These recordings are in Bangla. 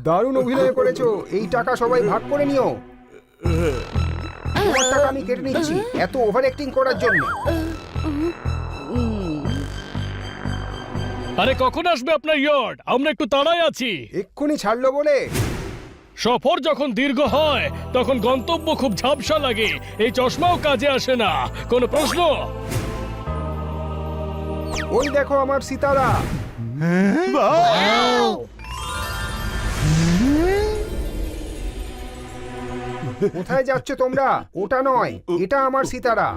দারুণ অভিনয় করেছো। এই টাকা সবাই ভাগ করে নিও। তোমার টাকা আমি কেটে নিচ্ছি এত ওভার অ্যাক্টিং করার জন্য। আরে কখন আসবে আপনার ইয়র্ড? আমরা একটু তাড়ায় আছি। এক্ষুনি ছাড়লো বলে? সফর যখন দীর্ঘ হয় তখন গন্তব্য খুব ঝাপসা লাগে। এই চশমাও কাজে আসে না। কোনো প্রশ্ন? ওই দেখো আমার সিতারা। কোথায় যাচ্ছ তোমরা? ওটা নয়, এটা আমার সিতারা।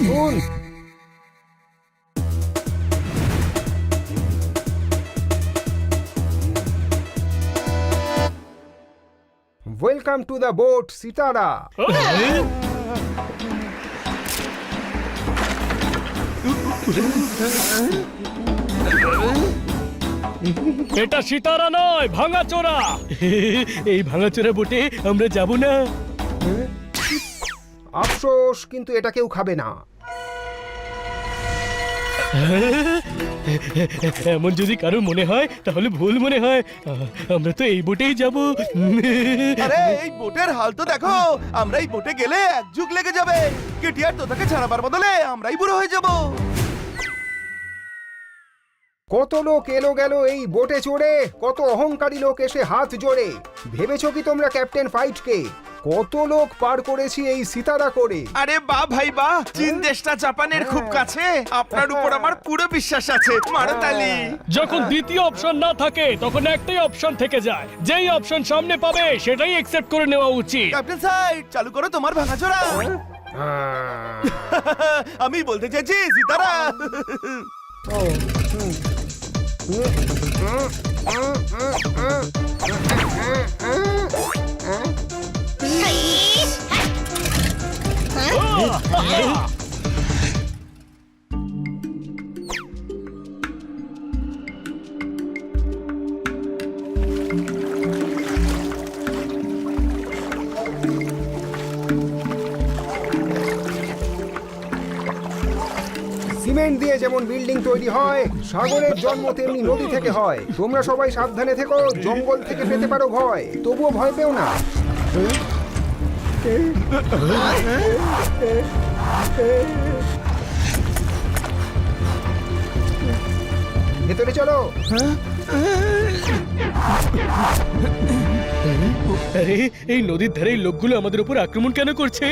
শুন, welcome to the boat Sitara. এটা সিতারা নয়, ভাঙাচোরা। এই ভাঙাচোরা বোটে আমরা যাব না। আফসোস, কিন্তু এটা কেউ খাবে না। এমন যদি কারো মনে হয় তাহলে ভুল মনে হয়। আমরা তো এই বোটেই যাব। আরে এই বোটের হাল তো দেখো। আমরা এই বোটে গেলে এক যুগ লেগে যাবে। কেটিআর তো তাকে ছাড়াবার বদলে আমরাই বুড়ো হয়ে যাব। কত লোক এলো গেল এই বোটে চড়ে, কত অহংকারী লোক এসে হাত জোড়ে। ভেবেছো কি তোমরা ক্যাপ্টেন ফাইটকে? কত লোক পার করেছি এই সিতারা করে। আরে বাহ ভাই বাহ, চীন দেশটা জাপানের খুব কাছে। আপনার উপর আমার পুরো বিশ্বাস আছে। মারো তালি। যখন দ্বিতীয় অপশন না থাকে তখন একটাই অপশন থেকে যায়। যেই অপশন সামনে পাবে সেটাই অ্যাকসেপ্ট করে নেওয়া উচিত। ক্যাপ্টেন সাইড চালু করো তোমার ভাঙাচোরা। আমি বলতে চাইছি সিতারা। সিমেন্ট দিয়ে যেমন বিল্ডিং তৈরি হয়, সাগরের জন্ম তেমনি নদী থেকে হয়। তোমরা সবাই সাবধানে থেকো, জঙ্গল থেকে পেতে পারো ভয়, তবুও ভয় পেও না। ভেতরে চলো। আরে এই নদীর ধারে এই লোকগুলো আমাদের উপর আক্রমণ কেন করছে?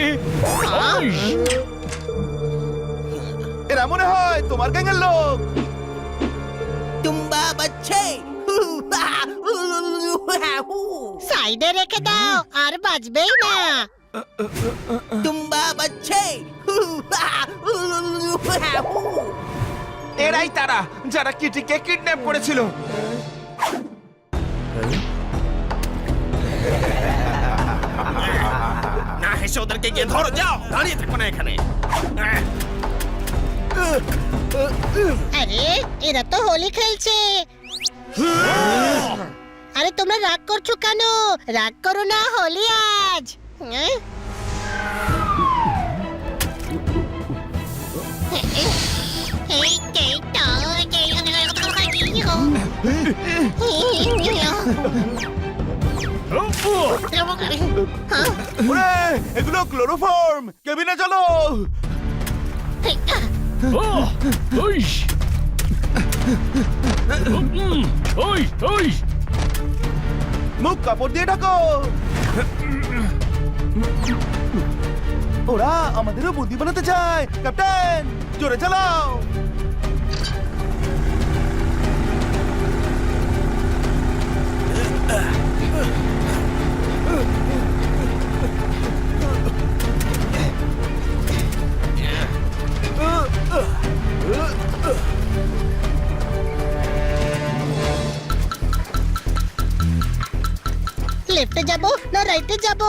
এরা মনে হয় তোমার গ্যাংয়ের লোক। টুম্বা বাচ্চে সাইডে রেখে দাও, আর বাজবেই না। টুম্বা বাচ্চে এরাই তারা যারা কিটিকে কিডন্যাপ করেছিল। না হেসে ওদেরকে গিয়ে ধরো, যাও, দাঁড়িয়ে থাকো না এখানে। আরে এরা তো হোলি খেলছে। আরে তোমরা রাগ করছো কেন? রাগ করো না, হোলি আজ। ওরে এগুলো ক্লোরোফর্ম। কেবিনে চলো। মুখ কাপড় দিয়ে ঢাকো। ওরা আমাদেরও বুদ্ধি বানাতে চায়। ক্যাপ্টেন জোরে চালাও। লেফটে যাব না রাইটে যাব?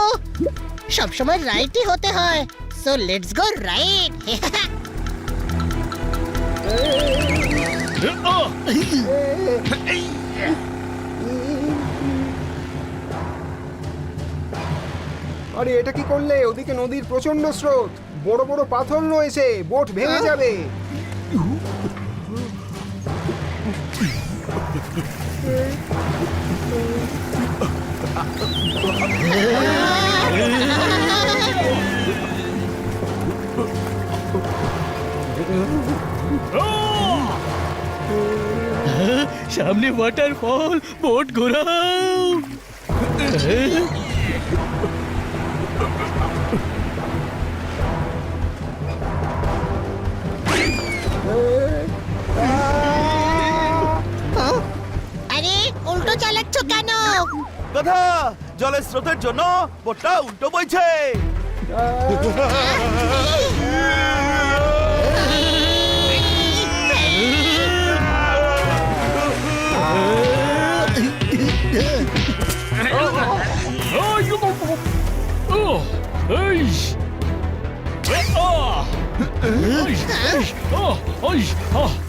সব সময় রাইটই হতে হয়। So let's go right. আরে এটা কি করলে? ওদিকে নদীর প্রচন্ড স্রোত, বড় বড় পাথর রয়েছে, বোট ভেঙে যাবে। সামনে ওয়াটারফল, বোট ঘোরাও। আরে উল্টো চালাচ্ছ কেন? কথা, জলের স্রোতের জন্য বোটটা উল্টো বইছে।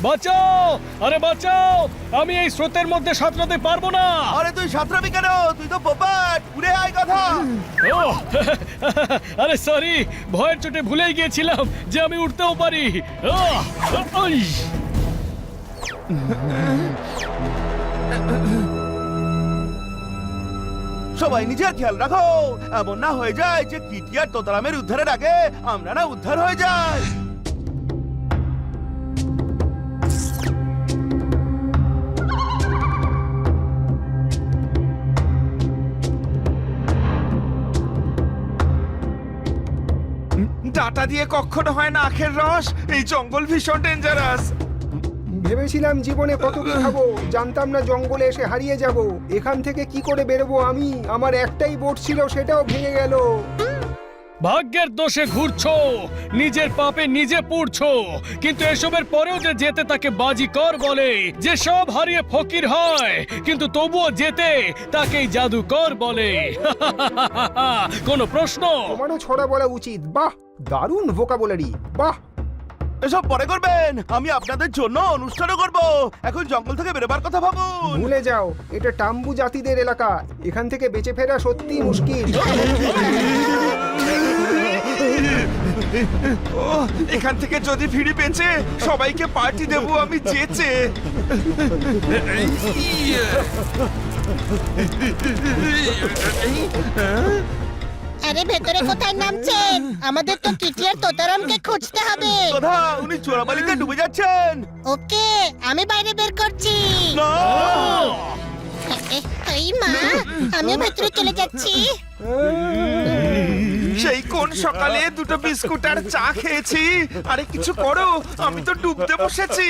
বাঁচাও, আরে বাঁচাও, আমি এই স্রোতের মধ্যে সাঁতরাতে পারবো না। আরে তুই সাঁতরাবি কেন? তুই তো পোপাট, উড়ে আয় কথা। ওহ, আরে সরি, ভয়ের চোটে ভুলেই গিয়েছিলাম যে আমি উঠতেও পারি। ওই সবাই নিজের খেয়াল রাখো, এমন না হয়ে যায় যে কিটি আর তোতারামের উদ্ধারের আগে আমরা না উদ্ধার হয়ে যাই। ডাটা দিয়ে কখনো হয় না আখের রস। এই জঙ্গল ভীষণ ডেঞ্জারাস। ভেবেছিলাম জীবনে কত কি খাবো, জানতাম না জঙ্গলে এসে হারিয়ে যাব। এখান থেকে কি করে বেরোবো আমি? আমার একটাই বোট ছিল, সেটাও ভেঙে গেল। ভাগ্যের দোষে ঘুরছো, নিজের পাপে নিজে পুড়ছো, কিন্তু এসবের পরেও যে যেতে তাকে বাজিকর বলে, যে সব হারিয়ে ফকির হয় কিন্তু তবুও যেতে তাকেই জাদুকর বলে। কোনো প্রশ্ন? তোমারও ছড়া বলা উচিত। বাহ, দারুণ ভোকাবুলারি, বাহ। এসব পরে করবেন, আমি আপনাদের জন্য অনুষ্ঠানও করব। এখন জঙ্গল থেকে বেরোবার কথা ভাবুন। ভুলে যাও, এটা টাম্বু জাতিদের এলাকা, এখান থেকে বেঁচে ফেরা সত্যি মুশকিল। ও, এখান থেকে যদি ফিরে বেঁচে সবাইকে পার্টি দেবো আমি যেচে। আরে ভেতরে কোথায় নামছেন? আমাদের তো কিটি আর তোতারামকে খুঁজতে হবে। কথা, উনি চোরাবালিতে ডুবে যাচ্ছেন। ওকে, আমি বাইরে বের করছি। না, এই মা, আমিও ভেতরে চলে যাচ্ছি। সেই কোন সকালে দুটো বিস্কুট আর চা খেয়েছি। আরে কিছু করো, আমি তো ডুবতে বসেছি।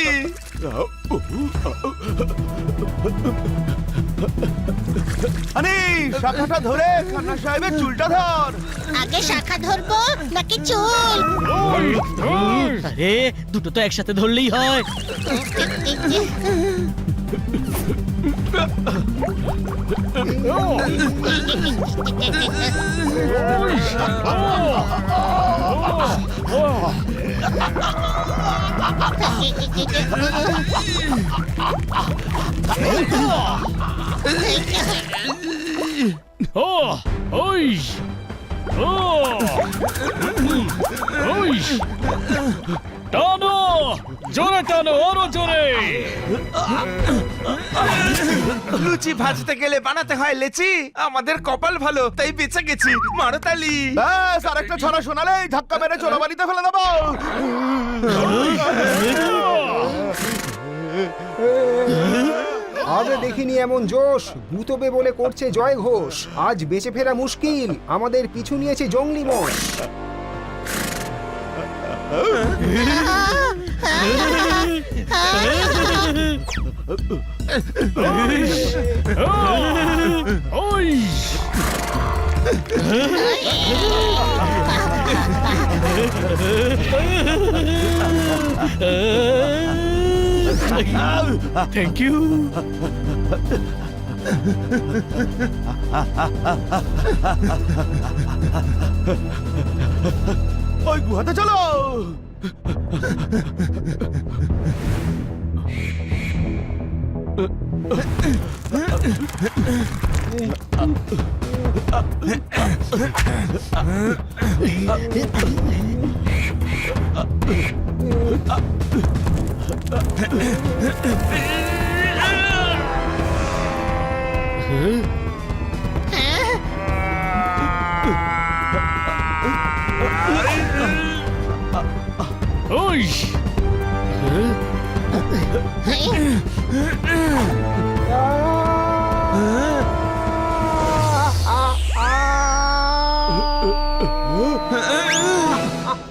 আরে শাখাটা ধরে খান্না সাহেবের চুলটা ধর। আগে শাখা ধরবো নাকি চুল? আরে দুটো তো একসাথে ধরলেই হয়। টানো, জোরে টানো, আরো জোরে। লুচি ভাজতে গেলে বানাতে হয় লেচি। আমাদের কপাল ভালো, তাই বেঁচে গেছি। মারো তালি। ব্যাস, আরেকটা ছড়া শোনালেই ধাক্কা মেরে চোরাবালিতে ফেলে দেবো। আগে দেখিনি এমন জোশ। ভূতবে বলে করছে জয় ঘোষ। আজ বেঁচে ফেরা মুশকিল, আমাদের পিছু নিয়েছে জঙ্গলি মোষ। Thank you. ওই গুহাতে চলো। ওই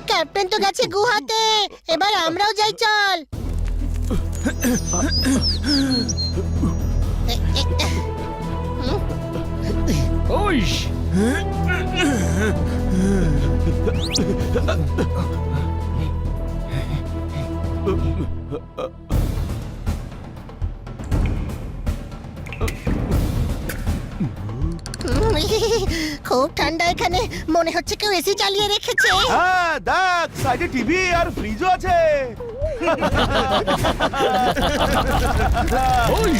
ক্যাপ্টেন তো গেছে গুহাতে, এবার আমরাও যাই চল। ওই খুব ঠান্ডা এখানে, মনে হচ্ছে কেউ এসি চালিয়ে রেখেছে। হ্যাঁ দেখ, সাইডে টিভি আর ফ্রিজও আছে। ওই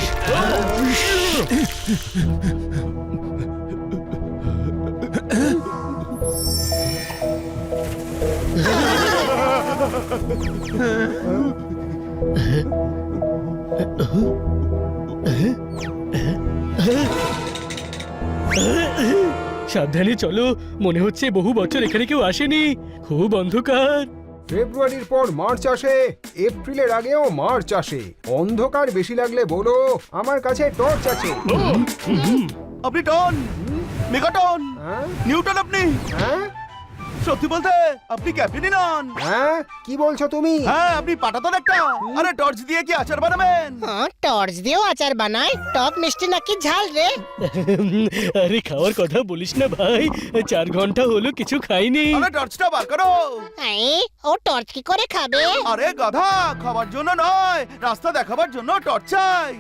সাবধানে চলো, মনে হচ্ছে বহু বছর এখানে কেউ আসেনি, খুব অন্ধকার। ফেব্রুয়ারির পর মার্চ আসে, এপ্রিলের আগেও মার্চ আসে। অন্ধকার বেশি লাগলে বলো, আমার কাছে টর্চ আছে। আপনি টন, মেগাটন, হ্যাঁ? নিউটন আপনি। হ্যাঁ? সত্যি বলতে আপনি ক্যাপ্টেনই নন। হ্যাঁ? কি বলছো তুমি? হ্যাঁ, আপনি পাঠাতন একটা। আরে টর্চ দিয়ে কি আচার বানাবেন? হ্যাঁ, টর্চ দিয়েও আচার বানায়। টক মিষ্টি নাকি ঝাল রে? আরে খাওয়ার কথা বলিস না ভাই, 4 ঘন্টা হলো কিছু খাইনি। আরে টর্চটা বার করো। এই, ও টর্চ কি করে খাবে? আরে গাধা, খাবার জন্য নয়, রাস্তা দেখাবার জন্য টর্চ চাই।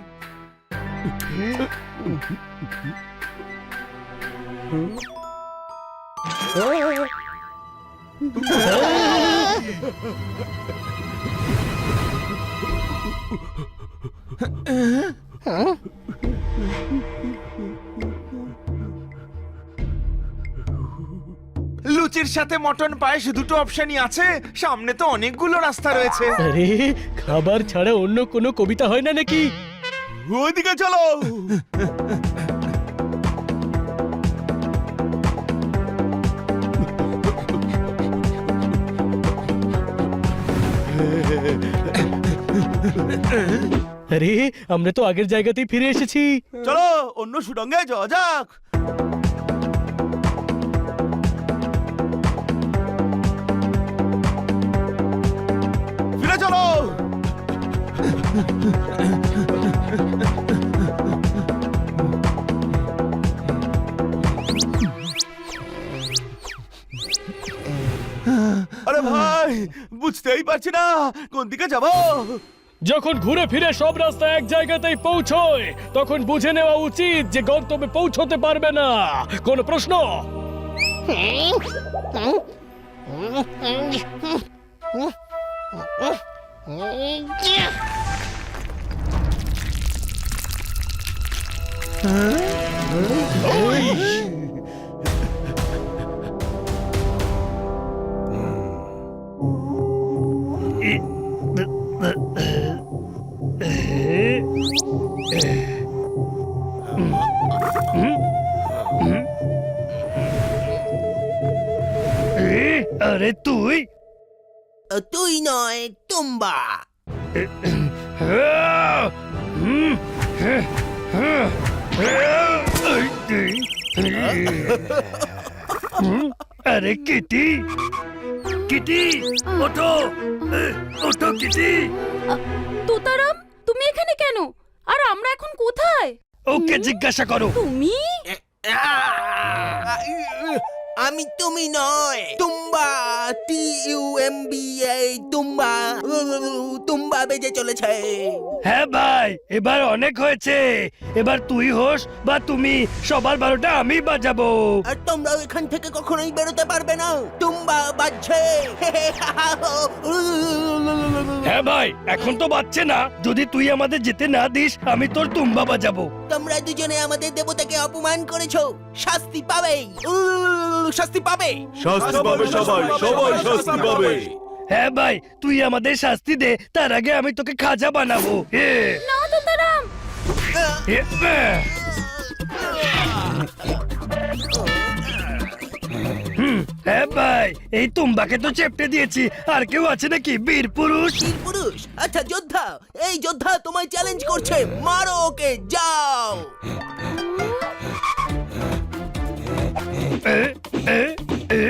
লুচির সাথে মটন পায়েস দুটো অপশনই আছে, সামনে তো অনেকগুলো রাস্তা রয়েছে। আরে খাবার ছাড়া অন্য কোনো কবিতা হয় না নাকি? ওইদিকে চলো। আরে আমরা তো আগের জায়গাতেই ফিরে এসেছি। চলো অন্য সুড়ঙ্গে যাওয়া যাক। ফিরে চলো। আরে ভাই, বুঝতেই পারছি না কোন দিকে যাবো। যখন ঘুরে ফিরে সব রাস্তা এক জায়গাতেই পৌঁছয়, তখন বুঝে নেওয়া উচিত যে গন্তব্যে পৌঁছতে পারবে না। কোনো প্রশ্ন? আরে তুই তুই নয়, তুম্বা। আরে কিটি, কিটি ওঠো, ওঠো কিটি। তোতারাম, তুমি এখানে কেন? আর আমরা এখন কোথায়? ওকে জিজ্ঞাসা করো। তুমি? আমি তুমি নয়, তুম্বা, TUMBA, তুম্বা, তুম্বা বেজে চলেছে। হ্যাঁ ভাই, এবার অনেক হয়েছে। এবার তুই হোস বা তুমি, সবার 12টা আমি বাজাবো। আর তোমরাও এখান থেকে কখনোই বেরোতে পারবে না, তুম্বা বাজছে। হ্যাঁ ভাই, এখন তো বাজছে না। যদি তুই আমাদের যেতে না দিস, আমি তোর তুম্বা বাজাবো। তোমরা দুজনে আমাদের দেবতাকে অপমান করেছো, শাস্তি পাবে, শাস্তি পাবে। শাস্তি পাবে সবাই, সবাই শাস্তি পাবে। হ্যাঁ ভাই, তুই আমাদের শাস্তি দে, তার আগে আমি তোকে খাজা বানাবো। না তোতারাম, হ্যাঁ ভাই, এই তুম্বাকে তো চেপটে দিয়েছি। আর কেউ আছে নাকি বীর পুরুষ? বীর পুরুষ? আচ্ছা যোদ্ধা, এই যোদ্ধা তোমায় চ্যালেঞ্জ করছে, মারো ওকে, যাও। এ, এ, এ,